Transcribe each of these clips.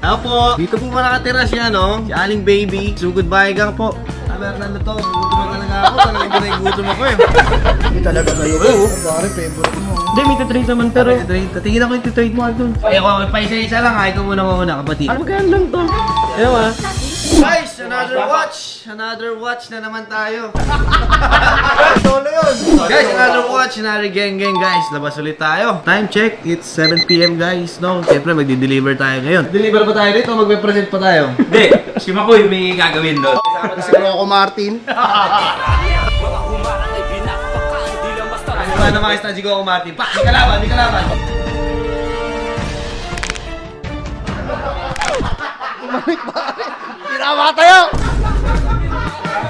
Apo, dito po pa nakatira siya, no? Si Aling Baby. So, goodbye gang po. Fernando to, gutom na talaga ako. Talagang gutom ako eh. Hindi talaga sa'yo. Oo. Pare, favorite mo. Hindi, may titrade naman pero... Tingin ako yung titrade mo doon. Ay, ako, pa isa-isa lang ha. Ikaw muna, kapatid. Ano magkano lang to? Ayaw ah. Guys, another watch! Another watch na naman tayo. Solo yun! Guys, another watch, another gang guys. Labas ulit tayo. Time check, it's 7 PM guys. No, siyempre magdi-deliver tayo ngayon. Deliver pa tayo dito, magpe-present pa tayo. Hindi, si Makoy may gagawin doon. Si Rocco Martin. Paano mga isang Jigo Martin? Pa! Di kalaban! Tinawa tayo!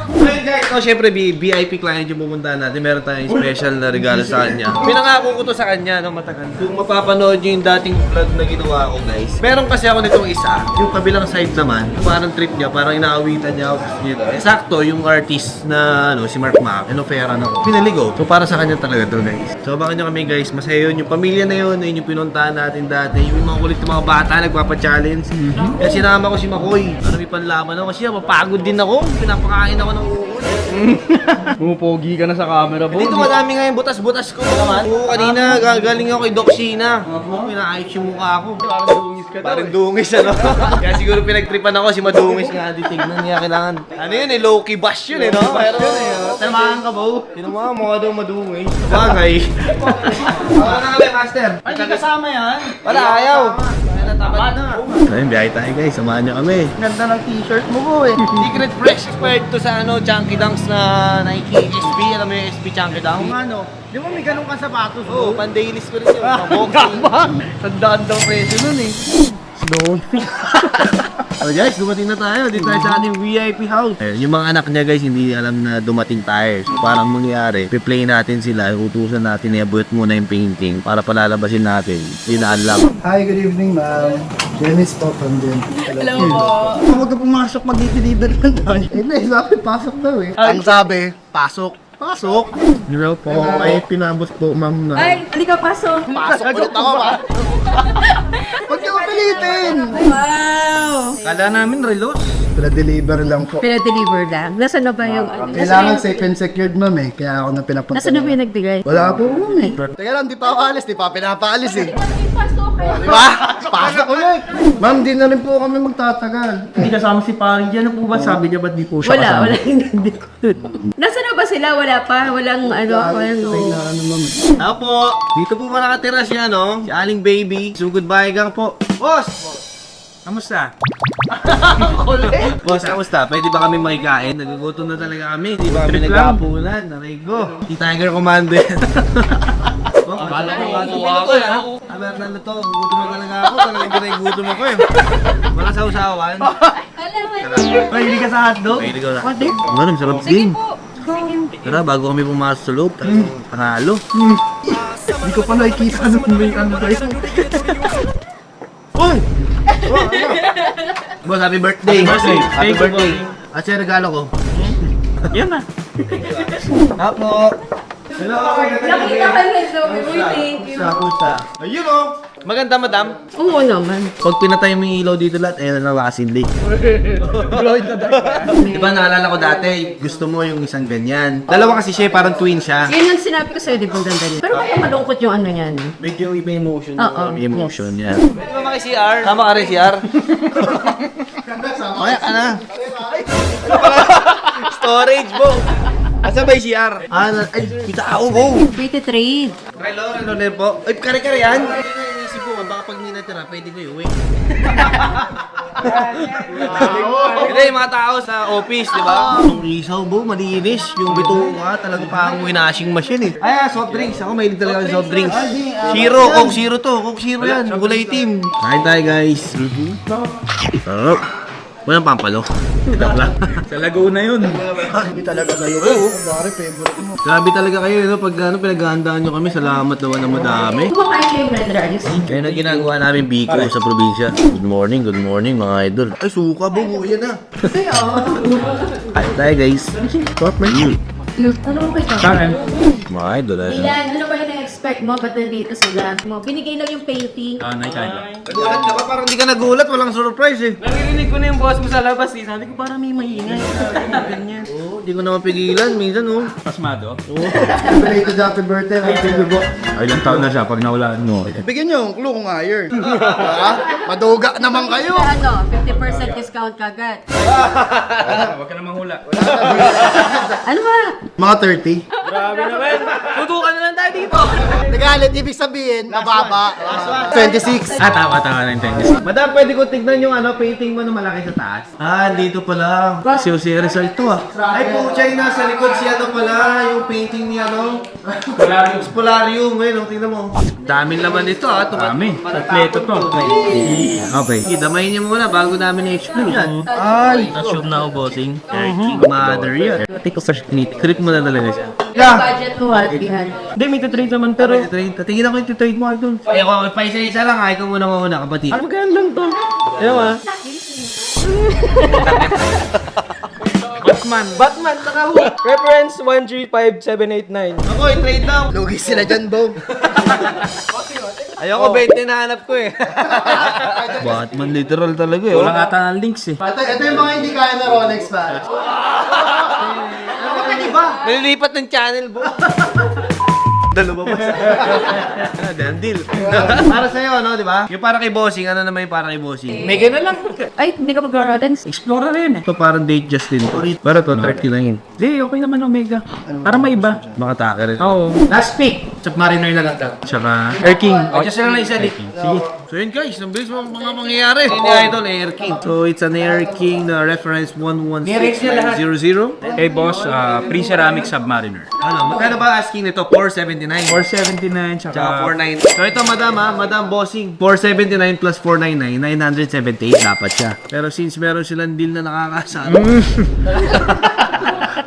Ngayon guys, syempre VIP client yung pupuntahan natin. Meron tayong special na regalo sa kanya. Pinangako ko to sa kanya nung matagal. Kung mapapanood nyo yung dating vlog na ginawa ko guys. Meron kasi ako nitong isa. Yung kabilang side naman, parang trip niya, parang inaawitan niya ako dito. Sakto yung artist na si Mark Mac. Inoferan ako. Pinaligo. So para sa kanya talaga to guys. So baka nyo kami guys, masaya yun. Yung pamilya na yun yung pinuntahan natin dati. Yung mga kulit ng mga bata, nagpapa-challenge. Kaya sinama ko si Makoy. Ano may panlaman ako kasi mapagod din ako. Pinapakain ako ng Pumupogi ka na sa camera, bro. dito madami nga yung butas-butas ko. Oo, kanina gagaling ako kay Doc Sheena. Pinaayos yung mukha ko. Parang dungis ano. Kaya siguro pinagtripan ako si Madungis nga. Di tignan niya kailangan. Ano yun eh, low-key bash yun eh, no? Pero Tamahan ka, bro. Tinama mo daw madungis. Bagay. Wala na kami, master. Ay, hindi kasama yan. Wala, ayaw. Tamad na. Ayun, biyahe tayo guys. Samahan niyo kami. Ganda ng t-shirt mo, bro eh. Secret Fresh expired to sa Chunky Dunks na Nike SB. Alam mo yung SB Chunky Dunks? Ano? Di ba may ganun kang sapatos, Oo, pan-dailis ko rin yun. Pang-boxing. Tandaan daw presyo nun eh. So guys, dumating na tayo. Dito tayo sa ating VIP house. Ayun, yung mga anak niya guys, hindi alam na dumating tayo. So, parang mangyari, piplay natin sila, utusan natin, i-abot muna yung painting para palalabasin natin. Yun na alam. Hi, good evening, ma'am. Dennis po from din. Hello po. Huwag ka pumasok, mag-deliver lang tayo. Hindi, sabi, pasok daw eh. Ang sabi, pasok. Pasok. Hello po. Ay, pinabot po, ma'am na. Ay, halika, pasok. Pasok ulit ako, ma. Huwag niyo pilitin. Wow! Kala namin relos. Pina-deliver lang po. Pina-deliver lang. Nasaan na ba yung ano? Kailangan safe and secured, ma'am eh. Kaya ako na pinapunta. Nasaan na ba yung nagbigay? Wala po, ma'am eh. Teka lang, di pa ako alis. Di pa pinapaalis eh. Pasok kayo. Di ba? Pasok ulit. Ma'am, di na rin po kami magtatagal. Hindi kasama si Pari dyan. Ano po ba? Sabi niya ba't di po siya kasama? Wala, hindi ko. Nasaan na ba sila? Wala pa? Walang ano? Walang... Na ano, ma'am. Apo, dito po pa nakatira siya, no? Si Aling Baby. So goodbye gang po. Boss! Kamusta? Boss, kamusta? Pwede ba kami makikain? Nagugutom na talaga kami. Hindi ba kami nagkapunan? Narigo. Si Tiger Commander. Akala ko ako eh. Fernando to, gutom na talaga ako. Talagang gutom ako eh. Wala sa usawan. Ay, hindi ka sa hotdog? Pwede ko na. Ano, sarap din. Tara, bago kami pumasok sa loob, panalo. Hindi ko pa nakikita nung may ano tayo. Uy! Boss, happy birthday! Happy birthday! At siya regalo ko. Yan na. Apo! Hello! Nakita ka nito. Thank you. Ayun o! Maganda, madam. Oo naman. Pag pinatay mo yung ilaw dito lahat, ayun na nakasinli. Diba naalala ko dati, gusto mo yung isang ganyan. Dalawa kasi siya, parang twin siya. Yan ang sinabi ko sa'yo, di ba ganda niya? Pero baka malungkot yung ano yan. Medyo iba emotion. Oo, May emotion, yan. Pwede ba maki-CR? Tama ka rin, CR? Kaya ka na. Storage, bo. Asa ba yung CR? Ay, kita ako, bo. Pretty trade. Relo na po. Ay, kare-kare yan. Isip ko, baka pag hindi natira, pwede ko iuwi. Hindi, yung mga tao sa office, di ba? Yung isaw, bo, malinis. Yung bituka, talaga parang winashing machine eh. Ay, soft drinks. Ako mahilig talaga ng soft drinks. Zero, Coke Zero to. Coke Zero yan. Gulay team. Kain tayo, guys. Sarap. Walang pampalo. Joke lang. Sa Laguna yun. Hindi talaga sa'yo. Oo. Pare, favorite mo. Grabe talaga kayo, no? Pag pinaghahandaan nyo kami, salamat naman na madami. Kumakain kayo ng red rice. Kaya na ginagawa namin biko sa probinsya. Good morning mga idol. Ay, suka, buo yan na. Kain tayo, guys. Stop, man. Ano mo kayo? Saan? Mga idol, Ilan? Ano ba yung expect mo, ba't nandito sila? Binigay lang yung painting. Naikain lang. Nagulat ka ba? Parang hindi ka nagulat. Walang surprise eh. Naririnig ko na yung boss mo sa labas eh. Sabi ko parang may maingay. Ganyan. Oo, hindi ko na mapigilan. Minsan oh. Pasmado. Belated happy birthday. Happy birthday. Ay, ilang taon na siya pag nawalaan mo. Bigyan nyo yung clue kung hire. Ha? Maduga naman kayo. Ano, 50% discount kagad. Huwag ka na manghula. Ano ba? Mga 30. Grabe naman. Tutukan na lang tayo dito. Nagalit, ibig sabihin, mababa. 26. Tama na yung tennis. Madam, pwede ko tignan yung painting mo na malaki sa taas? Ah, dito pala. Si Jose Rizal to ah. Ay, puchay, nasa likod si pala, yung painting ni Polarium. Polarium, oh, tingnan mo. Daming laman nito ah. Dami. Kompleto to. Okay. Idamay niyo muna bago namin i-explain yan. Ay. Assume na ako, bossing. Mother yan. Take ko first meet. Trip mo na talaga siya. Budget mo, Alpihan. Hindi, may trade naman pero... Tingin ako yung trade mo, Idol. Ay, ako, pa isa-isa lang, ay ko muna kapatid. Ano magkano lang to? Ayaw ah. Batman, nakahu. Reference 135789. Ako, i-trade daw. Lugi sila dyan, Bo. Ayoko, 20 na hanap ko eh. Batman literal talaga eh. Walang ata ng links eh. Ito yung mga hindi kaya na Rolex pa. Nalilipat ng channel, bo. Dalawa pa sa... deal. Para sa'yo, no, di ba? Yung para kay Bossing, ano naman yung para kay Bossing? Mega na lang. Ay, hindi ka mag-Rolex. Explorer na yun eh. Ito parang date just din to. Pero to, 39. Hindi, okay naman Omega. Para maiba. Baka take rin. Oo. Last pick. Submariner na lang daw. Tsaka... Air King. Just lang na isa di. Sige. So yun guys, ang bilis mga mangyayari. Ini Idol, Air King. So it's an Air King na reference 11600. Hey boss, pre-ceramic submariner. Ano, magkano ba asking nito? 479. 479 Tsaka tsaka 499. So ito madam Madam Bossing. 479 plus 499, 978 dapat siya. Pero since meron silang deal na nakakasama.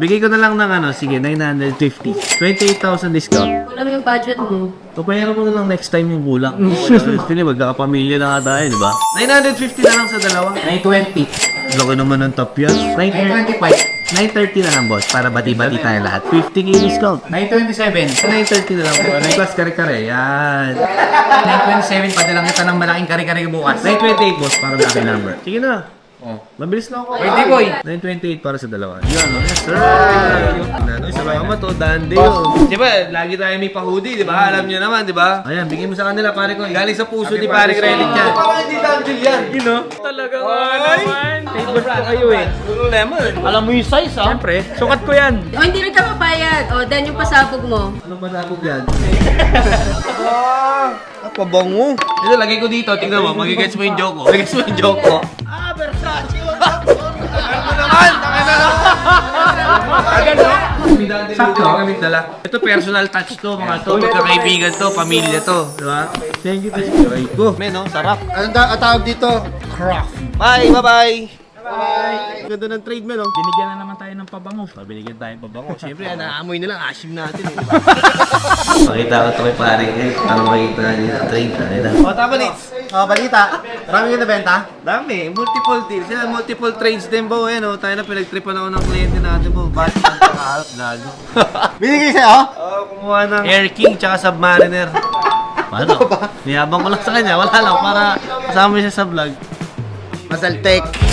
Bigay ko na lang ng sige, 950. 28,000 discount. Kulang yung budget mo. Papayaran mo na lang next time yung kulang. Hindi, magkakapamilya na nga tayo, di ba? 950 na lang sa dalawa. 920. Laki naman ng top yan. 925. 930 na lang, boss, para bati-bati tayo lahat. 50k discount. 927. 930 na lang, plus kare-kare. Yan. 927 pa lang kita ng malaking kare-kare bukas. 928, boss, para sa akin number. Sige na. Mabilis lang ako. Pwede boy. 928 para sa dalawa. Yan, yes sir. Ano, salamat to, dande yun. Di ba, lagi tayo may pahudi, di ba? Alam nyo naman, di ba? Ayan, bigyan mo sa kanila, pare ko. Galing sa puso ni pare Krelit yan. Parang hindi dande yan. You know? Talaga naman. Favorite ko kayo eh. Lemon. Alam mo yung size ah. Siyempre. Sukat ko yan. O, hindi rin ka mapayag. O, dan yung pasabog mo. Ano ba sabog yan? Pabango. Ito, lagay ko dito. Tingnan mo, magigets mo yung joke ko. Magigets mo yung joke ko. Versace! Ano naman? Agad no? Sakto. Kami dala. Ito personal touch to, mga to. Magkakaibigan to, pamilya to. Diba? Thank you, Enjoy ko. Men, no? Sarap. Anong tawag dito? Craft. Bye! Bye-bye! Bye! Ganda ng trade, men, no? binigyan na naman tayo ng pabango. Binigyan tayong pabango. Siyempre, naamoy nila. Asim natin. Eh, diba? Makita ko ito kay pare. Para makita niya yung trade. O, tama, Nits. Balita. Marami yung nabenta? Dami, multiple deals. Sila multiple trades din po. Ayan, tayo na pinagtripan ako ng kliyente natin po. Bakit ang pakaharap gago? Binigay sa'yo? Oo, kumuha ng Air King tsaka Submariner. Paano? Niyabang ko lang sa kanya. Wala lang para kasama siya sa vlog. Masaltek.